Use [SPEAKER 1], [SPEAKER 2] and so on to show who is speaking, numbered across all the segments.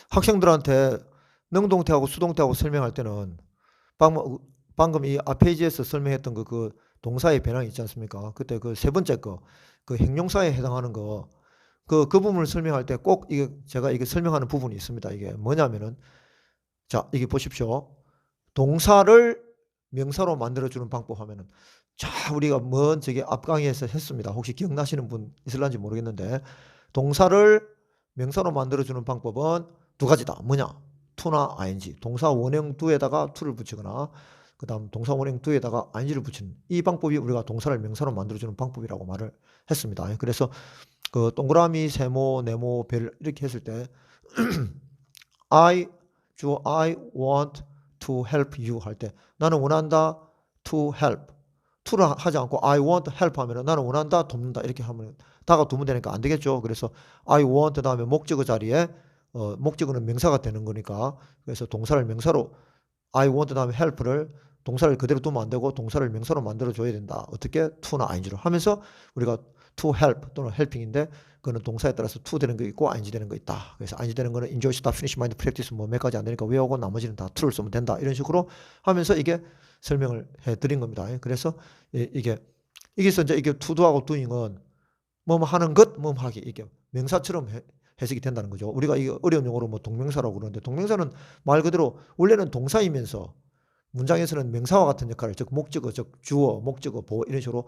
[SPEAKER 1] 학생들한테 능동태하고 수동태하고 설명할 때는 방금 이 앞페이지에서 설명했던 그 동사의 변형이 있지 않습니까? 그때 그 세 번째 그 형용사에 해당하는 그 부분을 설명할 때 꼭 이게 제가 이게 설명하는 부분이 있습니다. 이게 뭐냐면은 자, 이게 보십시오. 동사를 명사로 만들어주는 방법 하면은 자, 우리가 먼 저기 앞 강의에서 했습니다. 혹시 기억나시는 분 있을런지 모르겠는데 동사를 명사로 만들어주는 방법은 두 가지다. 뭐냐? to나 ing. 동사 원형 do에다가 to를 붙이거나 그 다음 동사 원형 do에다가 ing를 붙이는 이 방법이 우리가 동사를 명사로 만들어주는 방법이라고 말을 했습니다. 그래서 그 동그라미, 세모, 네모, 별 이렇게 했을 때 I want to help you 할 때 나는 원한다 to help to를 하지 않고 I want help 하면 나는 원한다 돕는다 이렇게 하면 다가 두면 되니까 안 되겠죠. 그래서 I want 다음에 목적어 자리에 목적어는 명사가 되는 거니까 그래서 동사를 명사로 I want 다음에 help를 동사를 그대로 두면 안 되고 동사를 명사로 만들어 줘야 된다. 어떻게? to나 ing로 하면서 우리가 to help 또는 helping인데 그거는 동사에 따라서 to 되는 거 있고 ing 되는 거 있다. 그래서 ing 되는 거는 enjoy, stop, finish, mind, practice 뭐 몇 가지 안 되니까 외우고 나머지는 다 to를 쓰면 된다. 이런 식으로 하면서 이게 설명을 해 드린 겁니다. 그래서 이게 이게서 이제 이게 to도하고 doing은 뭐 하는 것, 뭐 하기 이게 명사처럼 해석이 된다는 거죠. 우리가 이게 어려운 용어로 뭐 동명사라고 그러는데 동명사는 말 그대로 원래는 동사이면서 문장에서는 명사와 같은 역할을 즉 목적어, 즉 주어, 목적어, 보어 이런 식으로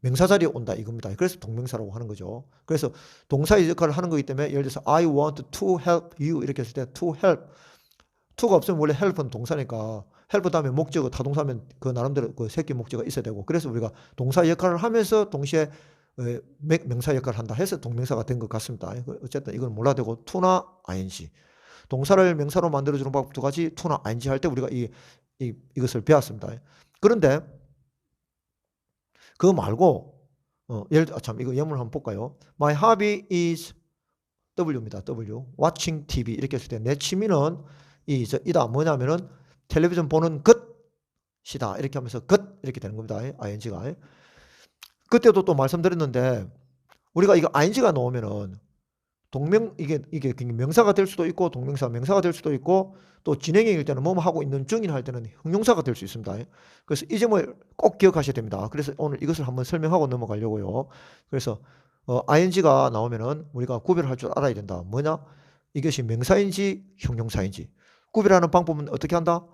[SPEAKER 1] 명사 자리에 온다 이겁니다. 그래서 동명사라고 하는 거죠. 그래서 동사의 역할을 하는 거기 때문에 예를 들어서 I want to help you 이렇게 했을 때 to help to가 없으면 원래 help은 동사니까 help 다음에 목적어 타동사면 그 나름대로 그 새끼 목적어가 있어야 되고 그래서 우리가 동사 역할을 하면서 동시에 명사 역할을 한다 해서 동명사가 된 것 같습니다. 어쨌든 이건 몰라도 되고 to나 ing 동사를 명사로 만들어주는 방법 두 가지 to나 ing 할 때 우리가 이것을 배웠습니다. 그런데 그거 말고 예를 들어 참 이거 예문을 한번 볼까요? My hobby is W입니다. W. Watching TV 이렇게 했을 때 내 취미는 이다 뭐냐면은 텔레비전 보는 것이다 이렇게 하면서 것 이렇게 되는 겁니다. ing가 그때도 또 말씀드렸는데 우리가 이거 ing가 나오면은 이게 명사가 될 수도 있고 명사가 될 수도 있고 또 진행형일 때는 뭐뭐 하고 있는 중인 할 때는 형용사가 될 수 있습니다. 그래서 이 점을 꼭 기억하셔야 됩니다. 그래서 오늘 이것을 한번 설명하고 넘어가려고요. 그래서 ing가 나오면은 우리가 구별할 줄 알아야 된다. 뭐냐? 이것이 명사인지 형용사인지 구별하는 방법은 어떻게 한다?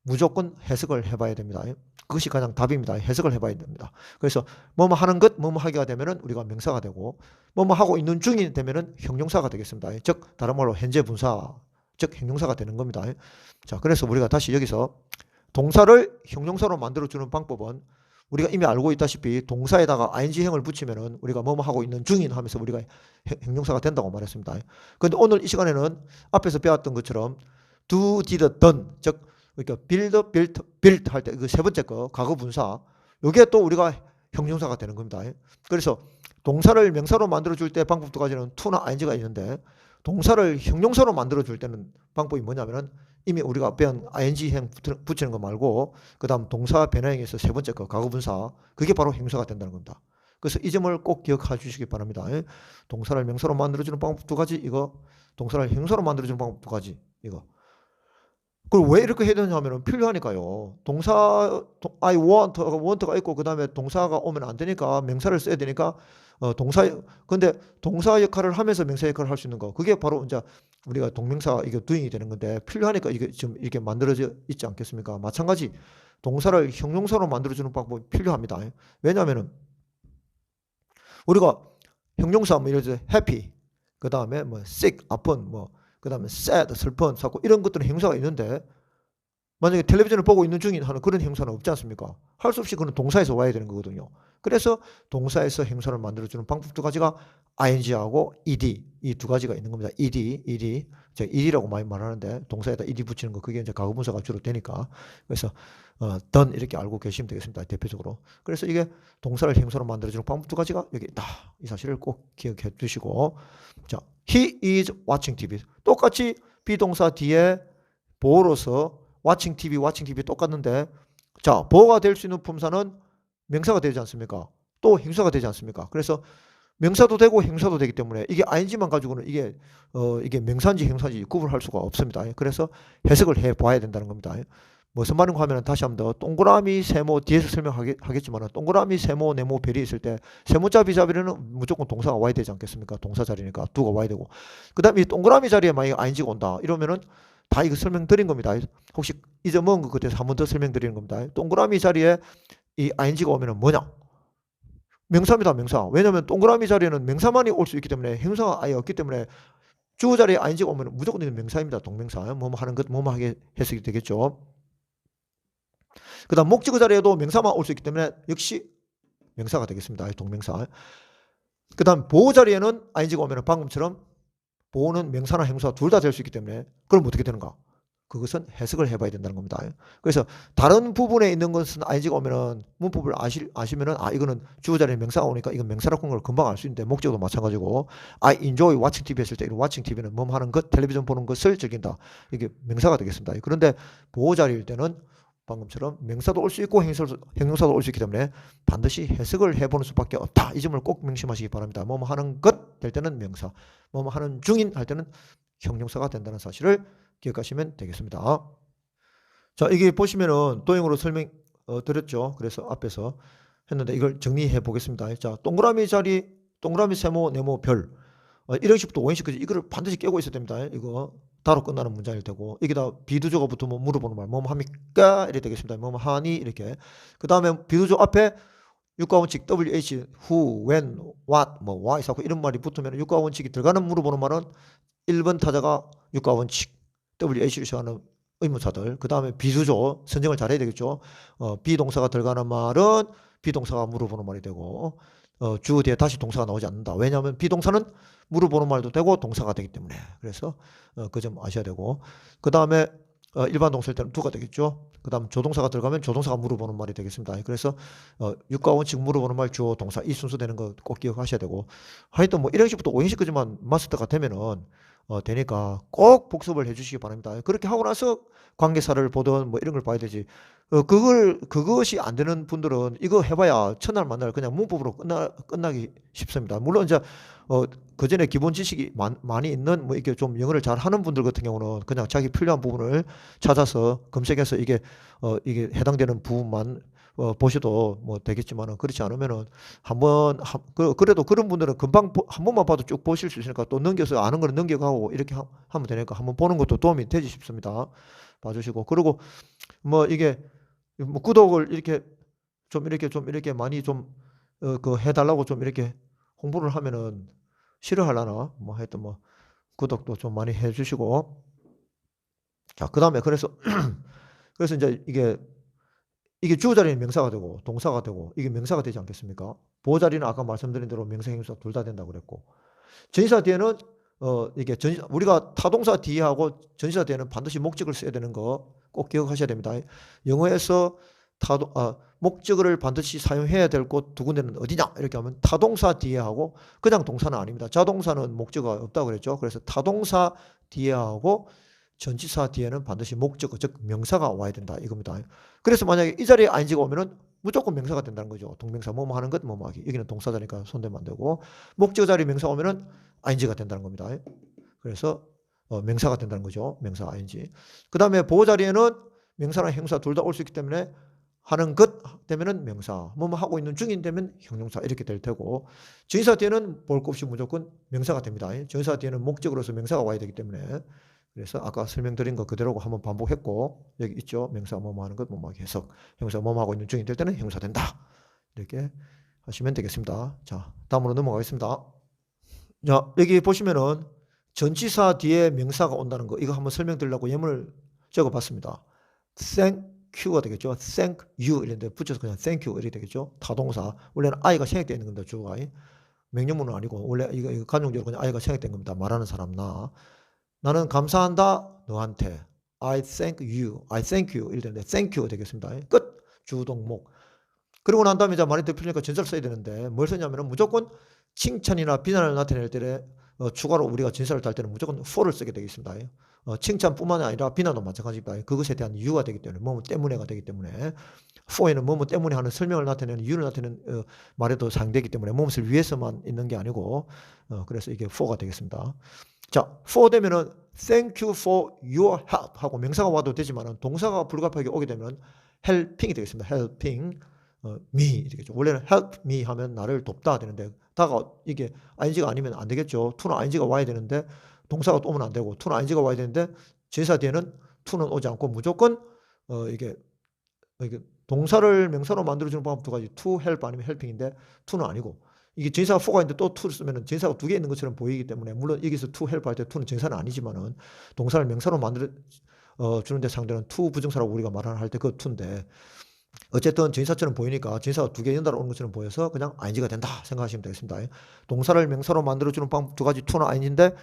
[SPEAKER 1] 무조건 해석을 해봐야 됩니다. 그것이 가장 답입니다. 해석을 해봐야 됩니다. 그래서 뭐뭐 하는 것, 뭐뭐 하기가 되면은 우리가 명사가 되고 뭐뭐 하고 있는 중이 되면은 형용사가 되겠습니다. 즉 다른 말로 현재 분사, 즉 형용사가 되는 겁니다. 자, 그래서 우리가 다시 여기서 동사를 형용사로 만들어주는 방법은 우리가 이미 알고 있다시피 동사에다가 ing형을 붙이면은 우리가 뭐뭐 하고 있는 중인 하면서 우리가 형용사가 된다고 말했습니다. 그런데 오늘 이 시간에는 앞에서 배웠던 것처럼 do, did, done, 즉 그러니까 build 할 때 그 세 번째 거 과거 분사 이게 또 우리가 형용사가 되는 겁니다. 그래서 동사를 명사로 만들어 줄 때 방법 두 가지는 to나 ing가 있는데 동사를 형용사로 만들어 줄 때는 방법이 뭐냐면은 이미 우리가 배운 ing형 붙이는 거 말고 그 다음 동사 변화형에서 세 번째 거 과거 분사 그게 바로 형용사가 된다는 겁니다. 그래서 이 점을 꼭 기억해 주시기 바랍니다. 동사를 명사로 만들어 주는 방법 두 가지 이거 동사를 형용사로 만들어 주는 방법 두 가지 이거 그걸 왜 이렇게 해야 되냐면은 필요하니까요. 동사 I want가 있고 그 다음에 동사가 오면 안 되니까 명사를 써야 되니까 근데 동사 역할을 하면서 명사 역할을 할 수 있는 거 그게 바로 이제 우리가 동명사 이게 doing이 되는 건데 필요하니까 이게 지금 이렇게 만들어져 있지 않겠습니까? 마찬가지 동사를 형용사로 만들어주는 방법이 필요합니다. 왜냐하면은 우리가 형용사 뭐 예를 들어 happy 그 다음에 뭐 sick 아픈 뭐 그 다음에 sad 슬픈 사고 이런 것들은 형용사가 있는데 만약에 텔레비전을 보고 있는 중인 하는 그런 형용사는 없지 않습니까? 할 수 없이 그는 동사에서 와야 되는 거거든요. 그래서 동사에서 형용사를 만들어주는 방법 두 가지가 ing하고 ed 이 두 가지가 있는 겁니다. ed 제가 ed라고 많이 말하는데 동사에다 ed 붙이는 거 그게 이제 과거분사가 주로 되니까 그래서 done 이렇게 알고 계시면 되겠습니다. 대표적으로. 그래서 이게 동사를 형용사로 만들어주는 방법 두 가지가 여기 있다. 이 사실을 꼭 기억해 두시고 자, he is watching TV 똑같이 비동사 뒤에 보어로서 watching TV 똑같는데 자 보어가 될 수 있는 품사는 명사가 되지 않습니까? 또 형사가 되지 않습니까? 그래서 명사도 되고 행사도 되기 때문에 이게 ing만 가지고는 이게 명사인지 행사인지 구분할 수가 없습니다. 그래서 해석을 해 봐야 된다는 겁니다. 무슨 말인가 하면 다시 한번 더 동그라미, 세모 뒤에서 설명하겠지만 동그라미, 세모, 네모, 별이 있을 때 세모자, 비자비는 무조건 동사가 와야 되지 않겠습니까? 동사 자리니까 두가 와야 되고 그 다음에 이 동그라미 자리에 만약에 ing가 온다 이러면은 다 이거 설명드린 겁니다. 혹시 잊어먹은 거 그때서 한 번 더 설명드리는 겁니다. 동그라미 자리에 이 ing가 오면은 뭐냐? 명사입니다. 명사. 왜냐하면 동그라미 자리에는 명사만이 올 수 있기 때문에 행사가 아예 없기 때문에 주어 자리에 ing가 오면 무조건 이건 명사입니다. 동명사. 뭐뭐 하는 것, 뭐뭐 하게 해석이 되겠죠. 그 다음 목적어 자리에도 명사만 올 수 있기 때문에 역시 명사가 되겠습니다. 동명사. 그 다음 보호 자리에는 ing가 오면 방금처럼 보호는 명사나 행사 둘 다 될 수 있기 때문에 그럼 어떻게 되는가? 그것은 해석을 해봐야 된다는 겁니다. 그래서 다른 부분에 있는 것은 ing가 오면은 문법을 아시면은 이거는 주어 자리에 명사가 오니까 이건 명사라고 하는 걸 금방 알 수 있는데 목적어도 마찬가지고 I enjoy watching TV 했을 때 이 watching TV는 뭐 하는 것, 텔레비전 보는 것을 즐긴다. 이게 명사가 되겠습니다. 그런데 보호 자리일 때는 방금처럼 명사도 올 수 있고 형용사도 올 수 있기 때문에 반드시 해석을 해보는 수밖에 없다. 이 점을 꼭 명심하시기 바랍니다. 뭐뭐 하는 것 될 때는 명사, 뭐뭐 하는 중인 할 때는 형용사가 된다는 사실을 기억하시면 되겠습니다. 자, 이게 보시면은 도형으로 설명 드렸죠. 그래서 앞에서 했는데 이걸 정리해 보겠습니다. 자, 동그라미 자리, 동그라미, 세모, 네모, 별 1형식부터 5형식까지 이거를 반드시 깨고 있어야 됩니다. 이거 다로 끝나는 문장일 테고 이게 다 비두조가 붙으면 물어보는 말 뭐뭐 합니까? 이렇게 되겠습니다. 뭐뭐 하니? 이렇게 그 다음에 비두조 앞에 육가원칙 WH, who, when, what, 뭐 why, 사고 이런 말이 붙으면 육가원칙이 들어가는 물어보는 말은 1번 타자가 육가원칙 WH를 시작하는 의문사들. 그 다음에 비수조 선정을 잘해야 되겠죠. 비동사가 들어가는 말은 비동사가 물어보는 말이 되고 주어 뒤에 다시 동사가 나오지 않는다. 왜냐하면 비동사는 물어보는 말도 되고 동사가 되기 때문에. 그래서 그 점 아셔야 되고 그 다음에 일반 동사일 때는 두가 되겠죠. 그 다음 조동사가 들어가면 조동사가 물어보는 말이 되겠습니다. 그래서 육가원칙 물어보는 말 주어 동사 이 순서 되는 거 꼭 기억하셔야 되고 하여튼 뭐 1형식부터 5형식까지만 마스터가 되면은 되니까 꼭 복습을 해주시기 바랍니다. 그렇게 하고 나서 관계사를 보든 뭐 이런 걸 봐야 되지. 그것이 안 되는 분들은 이거 해봐야 첫날 만날 그냥 문법으로 끝나기 쉽습니다. 물론 이제 그 전에 기본 지식이 많이 있는 뭐 이렇게 좀 영어를 잘 하는 분들 같은 경우는 그냥 자기 필요한 부분을 찾아서 검색해서 이게 해당되는 부분만 보셔도 뭐 되겠지만은 그렇지 않으면은 그래도 그런 분들은 금방 한 번만 봐도 쭉 보실 수 있으니까 또 넘겨서 아는 거는 넘겨가고 이렇게 하면 되니까 한번 보는 것도 도움이 되지 싶습니다. 봐주시고 그리고 뭐 이게 뭐 구독을 이렇게 많이 좀 해달라고 좀 이렇게 홍보를 하면은 싫어하려나 뭐 하여튼 뭐 구독도 좀 많이 해주시고 자 그 다음에 그래서 이제 이게 주어 자리는 명사가 되고 동사가 되고 이게 명사가 되지 않겠습니까? 보호 자리는 아까 말씀드린 대로 명사, 형용사 둘 다 된다고 그랬고 전치사 뒤에는 우리가 타동사 뒤하고 전치사 뒤에는 반드시 목적을 써야 되는 거 꼭 기억하셔야 됩니다. 영어에서 목적어를 반드시 사용해야 될 곳 두 군데는 어디냐 이렇게 하면 타동사 뒤에 하고 그냥 동사는 아닙니다. 자동사는 목적어가 없다고 그랬죠. 그래서 타동사 뒤에 하고 전치사 뒤에는 반드시 목적어 즉 명사가 와야 된다 이겁니다. 그래서 만약에 이 자리에 ing가 오면은 무조건 명사가 된다는 거죠. 동명사 뭐뭐 하는 것 뭐뭐 하기. 여기는 동사 자리니까 손대면 안 되고 목적어 자리 명사 오면은 ing가 된다는 겁니다. 그래서 명사가 된다는 거죠. 명사 ing. 그 다음에 보호 자리에는 명사나 형용사 둘 다 올 수 있기 때문에 하는 것 되면은 명사, 뭐뭐 하고 있는 중인 되면 형용사 이렇게 될 테고 전치사 뒤에는 볼 것 없이 무조건 명사가 됩니다. 전치사 뒤에는 목적으로서 명사가 와야 되기 때문에 그래서 아까 설명드린 거 그대로 한번 반복했고 여기 있죠. 명사 뭐뭐 하는 것 뭐뭐 해석 형용사 뭐뭐 하고 있는 중인 될 때는 형용사 된다. 이렇게 하시면 되겠습니다. 자 다음으로 넘어가겠습니다. 자 여기 보시면은 전치사 뒤에 명사가 온다는 거 이거 한번 설명드리려고 예문을 적어봤습니다. thank you가 되겠죠. thank you 이런데 붙여서 그냥 thank you 이렇게 되겠죠. 타동사 원래는 I가 생략되어 있는 겁니다. 주어가 명령문은 아니고 원래 이거 간용적으로 그냥 I가 생략된 겁니다. 말하는 사람 나는 감사한다 너한테 I thank you 이렇게 되는데 thank you 되겠습니다. 끝 주동목 그리고 난 다음에 이제 말이 더 풀리니까 전사를 써야 되는데 뭘 쓰냐면은 무조건 칭찬이나 비난을 나타낼 때 추가로 우리가 전사를 달 때는 무조건 for를 쓰게 되겠습니다. 칭찬뿐만 아니라 비난도 마찬가지입니다. 그것에 대한 이유가 되기 때문에 뭐뭐 때문에가 되기 때문에 for에는 뭐뭐 때문에 하는 설명을 나타내는 이유를 나타내는 말에도 사용되기 때문에 무엇을 위해서만 있는 게 아니고 그래서 이게 for가 되겠습니다. 자, for 되면은 thank you for your help 하고 명사가 와도 되지만은 동사가 불가피하게 오게 되면 helping이 되겠습니다. helping me 되겠죠. 원래는 help me 하면 나를 돕다 되는데 다가 이게 ing가 아니면 안 되겠죠. to는 ing가 와야 되는데 동사가 또 오면 안 되고 to는 ing가 와야 되는데 전치사 뒤에는 to는 오지 않고 무조건 이게 동사를 명사로 만들어주는 방법 두 가지 to help 아니면 helping인데 to는 아니고 이게 전치사가 for가 있는데 또 to를 쓰면은 전치사가 두 개 있는 것처럼 보이기 때문에 물론 여기서 to help 할 때 to는 전치사는 아니지만은 동사를 명사로 만들어 주는데 상대는 to 부정사라고 우리가 말할 때 그 to인데 어쨌든 전치사처럼 보이니까 전치사가 두 개 연달아 오는 것처럼 보여서 그냥 ing가 된다 생각하시면 되겠습니다. 동사를 명사로 만들어주는 방법 두 가지 to는 ing인데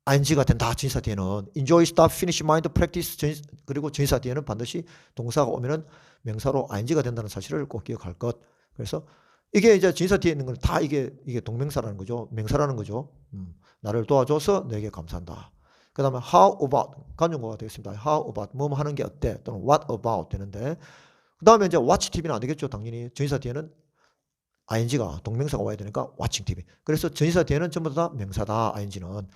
[SPEAKER 1] ing가 된다. 전치사 뒤에는 enjoy, stop, finish, mind, practice 그리고 전치사 뒤에는 반드시 동사가 오면은 명사로 ing가 된다는 사실을 꼭 기억할 것. 그래서 이게 이제 전치사 뒤에 있는 건 다 이게 동명사라는 거죠. 명사라는 거죠. 나를 도와줘서 내게 감사한다. 그 다음에 how about 관용어가 되겠습니다. how about 뭐 하는 게 어때 또는 what about 되는데 그 다음에 이제 watch TV는 안 되겠죠. 당연히 전치사 뒤에는 ing가 동명사가 와야 되니까 watching TV. 그래서 전치사 뒤에는 전부 다 명사다. ing는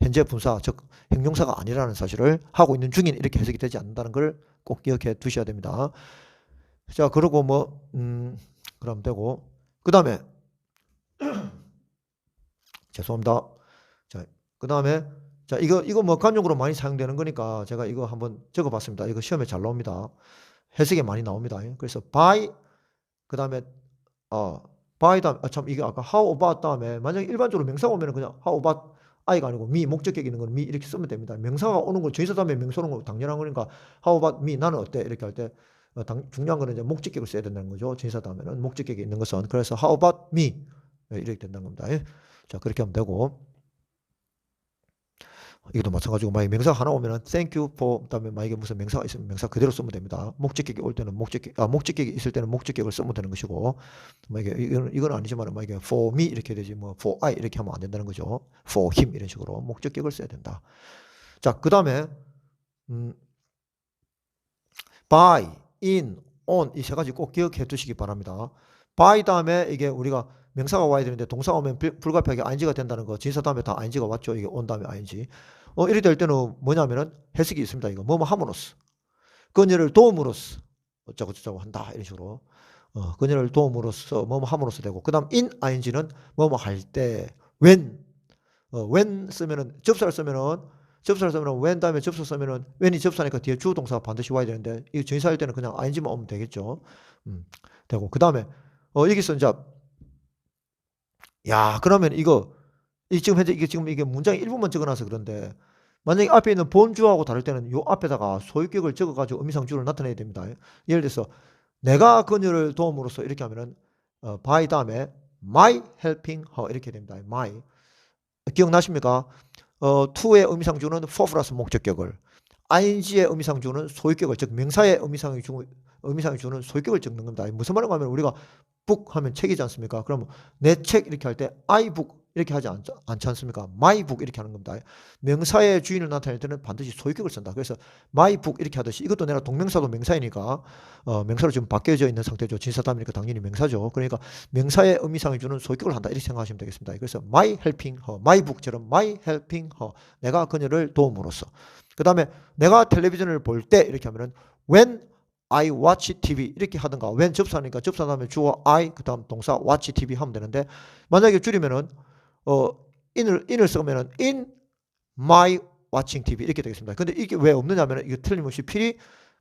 [SPEAKER 1] 현재 분사 즉 형용사가 아니라는 사실을 하고 있는 중인 이렇게 해석이 되지 않는다는 걸 꼭 기억해 두셔야 됩니다. 자, 그러고 그럼 되고 그 다음에 죄송합니다. 자, 그 다음에 자 이거 뭐 관용으로 많이 사용되는 거니까 제가 이거 한번 적어봤습니다. 이거 시험에 잘 나옵니다. 해석에 많이 나옵니다. 그래서 by 그 다음에 by 다음 참 이게 아까 how about 다음에 만약에 일반적으로 명사가 오면 그냥 how about I가 아니고 me 목적격 있는 건 me 이렇게 쓰면 됩니다. 명사가 오는 거 전치사 다음에 명사 오는 거 당연한 거니까 how about me 나는 어때 이렇게 할 때 중요한 거는 이제 목적격을 써야 된다는 거죠. 전치사 다음에는 목적격이 있는 것은 그래서 how about me 이렇게 된다는 겁니다. 자 그렇게 하면 되고 이것도 마찬가지고 만약에 명사가 하나 오면은 thank you for 그다음에 만약에 무슨 명사가 있으면 명사 그대로 쓰면 됩니다. 목적격이 올 때는 목적격이 있을 때는 목적격을 쓰면 되는 것이고 만약에 이건 아니지만 만약에 for me 이렇게 되지 뭐 for I 이렇게 하면 안 된다는 거죠. for him 이런 식으로 목적격을 써야 된다. 자, 그다음에 by, in, on 이 세 가지 꼭 기억해 두시기 바랍니다. by 다음에 이게 우리가 명사가 와야 되는데 동사가 오면 불가피하게 ing가 된다는 거. 진사 다음에 다 ing가 왔죠. 이게 on 다음에 ing. 이렇게 될 때는 뭐냐면은 해석이 있습니다. 이거 뭐뭐 함으로써 그녀를 도움으로써 어쩌고 저쩌고 한다 이런 식으로 그녀를 도움으로써 뭐뭐 함으로써 되고 그다음 in ing는 뭐뭐 할 때 when 쓰면은 접사를 쓰면은 when 다음에 접사 쓰면은 when이 접사니까 뒤에 주 동사가 반드시 와야 되는데 이 전치사일 때는 그냥 ing만 오면 되겠죠. 되고 그다음에 여기서 이제 야 그러면 지금 현재 이게 문장의 일부만 적어놔서 그런데 만약에 앞에 있는 본주하고 다를 때는 요 앞에다가 소유격을 적어가지고 의미상주를 나타내야 됩니다. 예를 들어서 내가 그녀를 도움으로써 이렇게 하면은 by 다음에 my helping her 이렇게 됩니다. my 기억나십니까? to의 의미상주는 for 플러스 목적격을 ing의 의미상주는 소유격을 즉 명사의 의미상주는 소유격을 적는 겁니다. 무슨 말인가 하면 우리가 book 하면 책이지 않습니까? 그럼 내 책 이렇게 할 때 I book 이렇게 하지 않지 않습니까? my book 이렇게 하는 겁니다. 명사의 주인을 나타낼 때는 반드시 소유격을 쓴다. 그래서 my book 이렇게 하듯이 이것도 내가 동명사도 명사이니까 명사로 지금 바뀌어져 있는 상태죠. 진사다음이니까 당연히 명사죠. 그러니까 명사의 의미상을 주는 소유격을 한다. 이렇게 생각하시면 되겠습니다. 그래서 my helping her, my book처럼 my helping her 내가 그녀를 도움으로써 그 다음에 내가 텔레비전을 볼 때 이렇게 하면은 when I watch TV 이렇게 하든가 when 접사니까 접사 다음에 주어 I 그 다음 동사 watch TV 하면 되는데 만약에 줄이면은 in을 쓰면은 in my watching TV 이렇게 되겠습니다. 근데 이게 왜 없느냐면은 이게 틀림없이 필히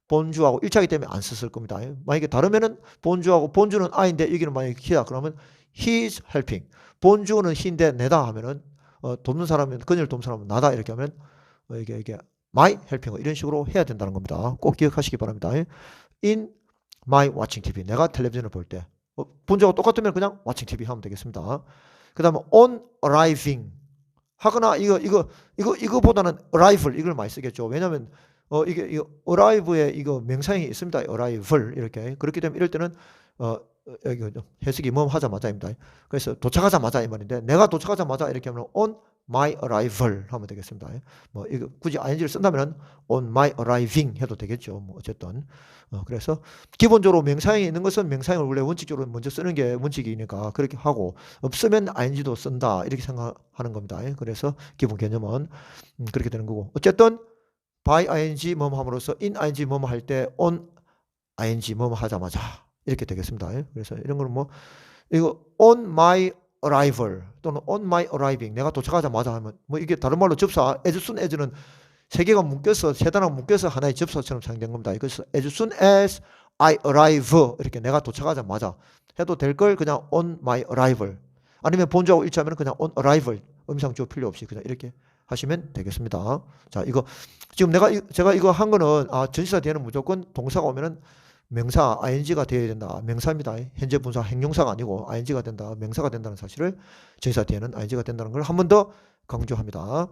[SPEAKER 1] 본주하고 일치하기 때문에 안 썼을 겁니다. 만약에 다르면은 본주는 I인데 여기는 만약에 he다 그러면 he's helping 본주는 he인데 내다 하면은 돕는 사람은 그녀를 돕는 사람은 나다 이렇게 하면 이게 my helping 이런 식으로 해야 된다는 겁니다. 꼭 기억하시기 바랍니다. in my watching TV 내가 텔레비전을 볼 때 본주하고 똑같으면 그냥 watching TV 하면 되겠습니다. 그 다음에 on arriving 하거나 이거보다는 arrival 이걸 많이 쓰겠죠. 왜냐하면 이게 arrive에 이거 명사형이 있습니다. arrival 이렇게 그렇기 때문에 이럴 때는 해석이 뭐 하자마자입니다. 그래서 도착하자마자 이 말인데 내가 도착하자마자 이렇게 하면 on my arrival 하면 되겠습니다. 뭐 이거 굳이 ing를 쓴다면 on my arriving 해도 되겠죠. 뭐 어쨌든 그래서 기본적으로 명사형이 있는 것은 명사형을 원래 원칙적으로 먼저 쓰는 게 원칙이니까 그렇게 하고 없으면 ing도 쓴다 이렇게 생각하는 겁니다. 그래서 기본 개념은 그렇게 되는 거고 어쨌든 by ing 뭐뭐 함으로써 in ing 뭐뭐 할 때 on ing 뭐뭐 하자마자 이렇게 되겠습니다. 그래서 이런 거는 뭐 이거 on my arrival 또는 on my arriving 내가 도착하자마자 하면 뭐 이게 다른 말로 접사 as soon as는 세 개가 묶여서 세 단어가 묶여서 하나의 접사처럼 사용된 겁니다. 그래서 as soon as I arrive 이렇게 내가 도착하자마자 해도 될 걸 그냥 on my arrival 아니면 본주하고 일치하면 그냥 on arrival 음상주어 필요 없이 그냥 이렇게 하시면 되겠습니다. 자, 이거 지금 제가 이거 한 거는 전치사 뒤에는 무조건 동사가 오면은 명사 ing가 되어야 된다. 명사입니다. 현재 분사 행용사가 아니고 ing가 된다. 명사가 된다는 사실을 전치사 뒤에는 ing가 된다는 걸 한 번 더 강조합니다.